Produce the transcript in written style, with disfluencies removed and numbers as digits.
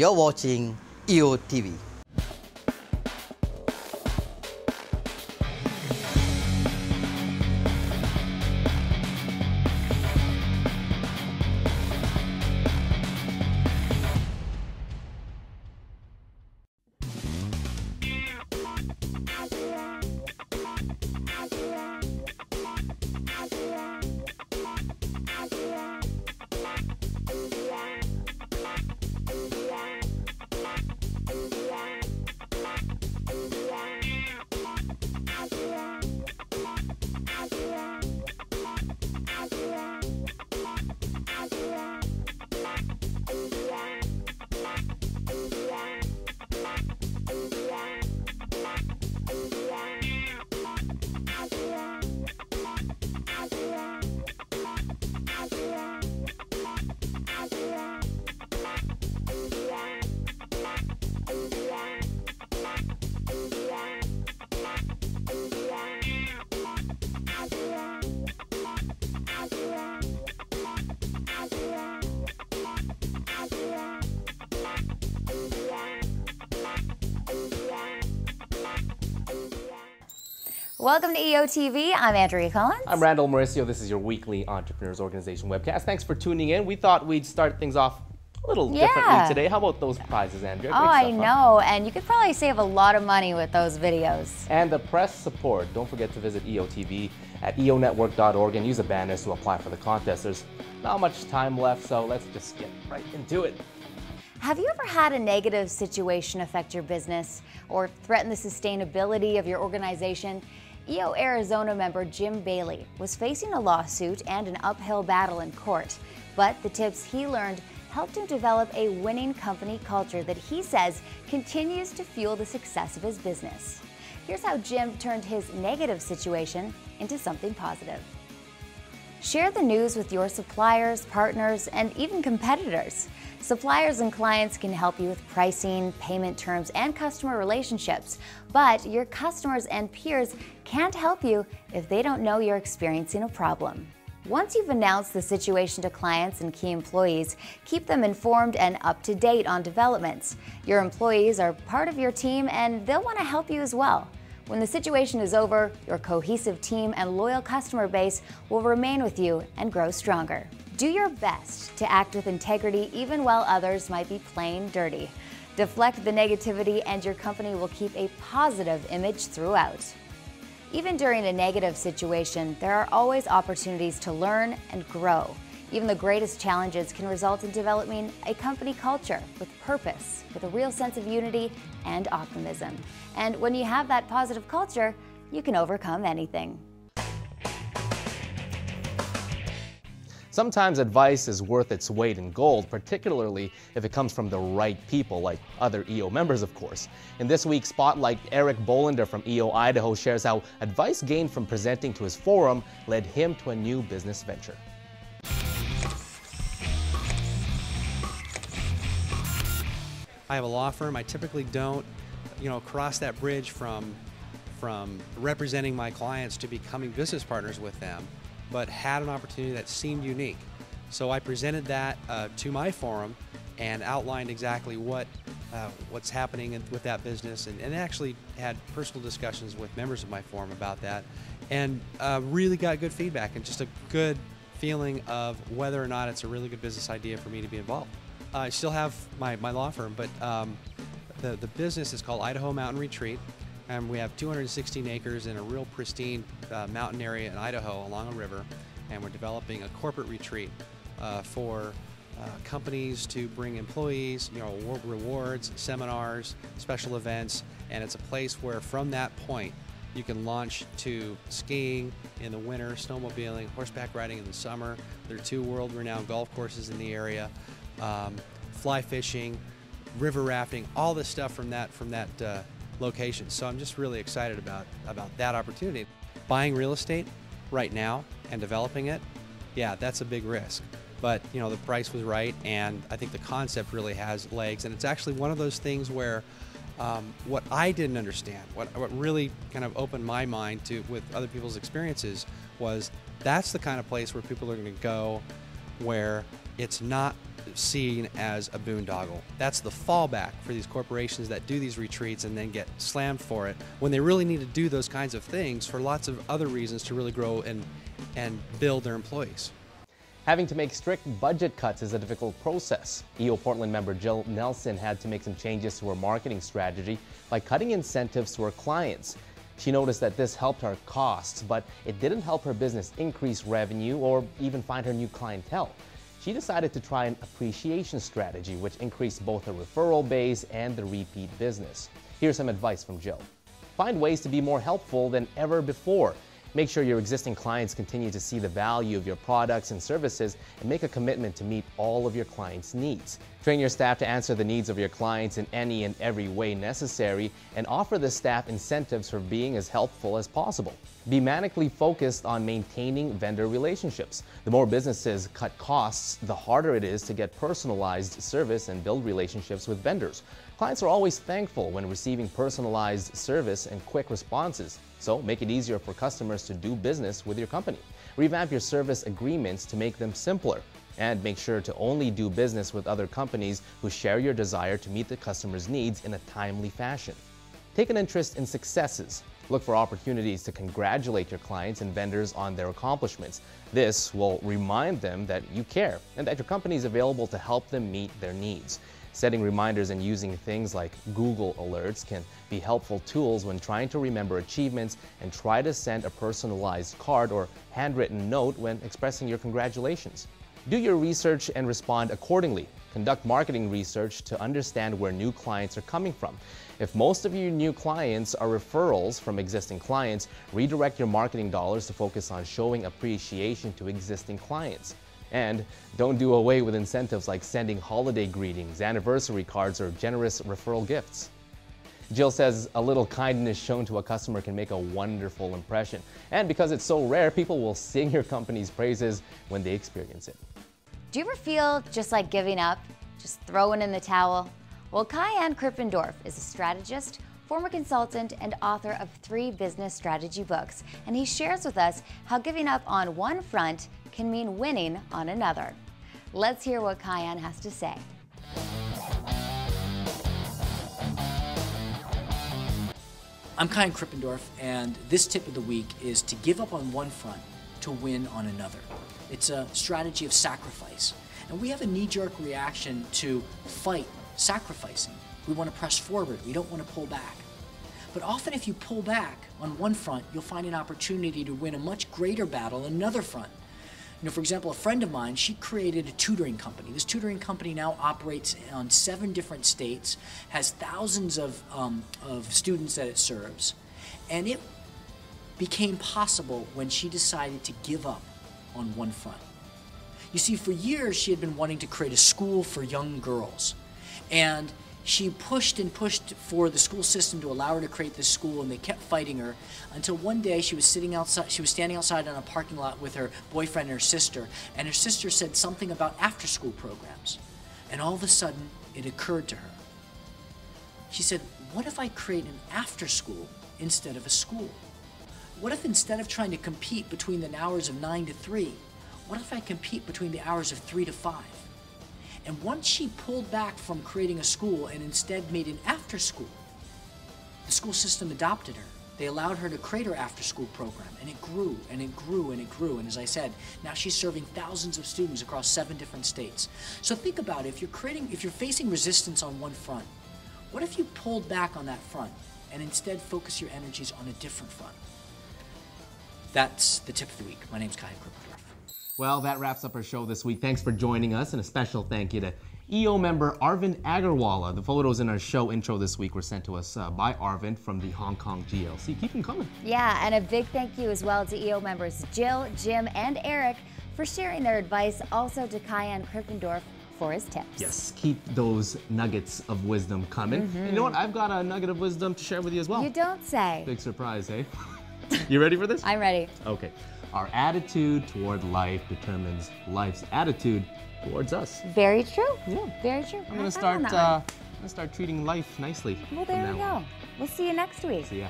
You're watching EOtv. Welcome to EOtv. I'm Andrea Collins. I'm Randall Mauricio. This is your weekly Entrepreneurs Organization webcast. Thanks for tuning in. We thought we'd start things off a little differently today. How about those prizes, Andrea? Oh, I know. And you could probably save a lot of money with those videos. And the press support. Don't forget to visit EOtv at eonetwork.org and use the banners to apply for the contest. There's not much time left, so let's just get right into it. Have you ever had a negative situation affect your business or threaten the sustainability of your organization? EO Arizona member Jim Bailey was facing a lawsuit and an uphill battle in court, but the tips he learned helped him develop a winning company culture that he says continues to fuel the success of his business. Here's how Jim turned his negative situation into something positive. Share the news with your suppliers, partners, and even competitors. Suppliers and clients can help you with pricing, payment terms, and customer relationships, but your customers and peers can't help you if they don't know you're experiencing a problem. Once you've announced the situation to clients and key employees, keep them informed and up to date on developments. Your employees are part of your team and they'll want to help you as well. When the situation is over, your cohesive team and loyal customer base will remain with you and grow stronger. Do your best to act with integrity even while others might be playing dirty. Deflect the negativity and your company will keep a positive image throughout. Even during a negative situation, there are always opportunities to learn and grow. Even the greatest challenges can result in developing a company culture with purpose, with a real sense of unity and optimism. And when you have that positive culture, you can overcome anything. Sometimes advice is worth its weight in gold, particularly if it comes from the right people, like other EO members, of course. In this week's Spotlight, Erik Bolinder from EO Idaho shares how advice gained from presenting to his forum led him to a new business venture. I have a law firm. I typically don't, cross that bridge from representing my clients to becoming business partners with them, but had an opportunity that seemed unique. So I presented that to my forum and outlined exactly what's happening with that business, and actually had personal discussions with members of my forum about that, and really got good feedback and just a good feeling of whether or not it's a really good business idea for me to be involved. I still have my law firm, but the business is called Idaho Mountain Retreat, and we have 216 acres in a real pristine mountain area in Idaho along a river, and we're developing a corporate retreat for companies to bring employees, rewards, seminars, special events, and it's a place where from that point you can launch to skiing in the winter, snowmobiling, horseback riding in the summer. There are 2 world-renowned golf courses in the area. Fly fishing, river rafting, all this stuff from that location. So I'm just really excited about that opportunity. Buying real estate right now and developing it, yeah, that's a big risk. But the price was right, and I think the concept really has legs. And it's actually one of those things where what I didn't understand, what really kind of opened my mind to with other people's experiences was that's the kind of place where people are going to go where it's not seen as a boondoggle. That's the fallback for these corporations that do these retreats and then get slammed for it when they really need to do those kinds of things for lots of other reasons to really grow and build their employees. Having to make strict budget cuts is a difficult process. EO Portland member Jill Nelson had to make some changes to her marketing strategy by cutting incentives to her clients. She noticed that this helped her costs, but it didn't help her business increase revenue or even find her new clientele. She decided to try an appreciation strategy, which increased both her referral base and the repeat business. Here's some advice from Jill. Find ways to be more helpful than ever before. Make sure your existing clients continue to see the value of your products and services and make a commitment to meet all of your clients' needs. Train your staff to answer the needs of your clients in any and every way necessary and offer the staff incentives for being as helpful as possible. Be manically focused on maintaining vendor relationships. The more businesses cut costs, the harder it is to get personalized service and build relationships with vendors. Clients are always thankful when receiving personalized service and quick responses, so make it easier for customers to do business with your company. Revamp your service agreements to make them simpler, and make sure to only do business with other companies who share your desire to meet the customer's needs in a timely fashion. Take an interest in successes. Look for opportunities to congratulate your clients and vendors on their accomplishments. This will remind them that you care and that your company is available to help them meet their needs. Setting reminders and using things like Google Alerts can be helpful tools when trying to remember achievements, and try to send a personalized card or handwritten note when expressing your congratulations. Do your research and respond accordingly. Conduct marketing research to understand where new clients are coming from. If most of your new clients are referrals from existing clients, redirect your marketing dollars to focus on showing appreciation to existing clients. And don't do away with incentives like sending holiday greetings, anniversary cards, or generous referral gifts. Jill says a little kindness shown to a customer can make a wonderful impression. And because it's so rare, people will sing your company's praises when they experience it. Do you ever feel just like giving up, just throwing in the towel? Well, Kaihan Krippendorff is a strategist, former consultant, and author of 3 business strategy books, and he shares with us how giving up on one front can mean winning on another. Let's hear what Kaihan has to say. I'm Kaihan Krippendorff, and this tip of the week is to give up on one front to win on another. It's a strategy of sacrifice, and we have a knee-jerk reaction to fight sacrificing. We want to press forward, we don't want to pull back. But often if you pull back on one front, you'll find an opportunity to win a much greater battle on another front. You know, for example, a friend of mine, she created a tutoring company. This tutoring company now operates on 7 different states, has thousands of students that it serves, and it became possible when she decided to give up on one front. You see, for years she had been wanting to create a school for young girls, and she pushed and pushed for the school system to allow her to create this school, and they kept fighting her until one day she was standing outside on a parking lot with her boyfriend and her sister said something about after-school programs. And all of a sudden, it occurred to her. She said, what if I create an after-school instead of a school? What if instead of trying to compete between the hours of 9 to 3, what if I compete between the hours of 3 to 5? And once she pulled back from creating a school and instead made an after-school, the school system adopted her. They allowed her to create her after-school program, and it grew and it grew and it grew. And as I said, now she's serving thousands of students across 7 different states. So think about it, if you're facing resistance on one front, what if you pulled back on that front and instead focus your energies on a different front? That's the tip of the week. My name's Kaihan Krippendorff. Well, that wraps up our show this week. Thanks for joining us, and a special thank you to EO member Arvind Agarwala. The photos in our show intro this week were sent to us by Arvind from the Hong Kong GLC. Keep them coming. Yeah, and a big thank you as well to EO members Jill, Jim, and Erik for sharing their advice. Also to Kaihan Krippendorff for his tips. Yes, keep those nuggets of wisdom coming. And you know what? I've got a nugget of wisdom to share with you as well. You don't say. Big surprise, eh? You ready for this? I'm ready. Okay. Our attitude toward life determines life's attitude towards us. Very true. Yeah. Very true. I'm gonna start treating life nicely. Well, there we go. On. We'll see you next week. See ya.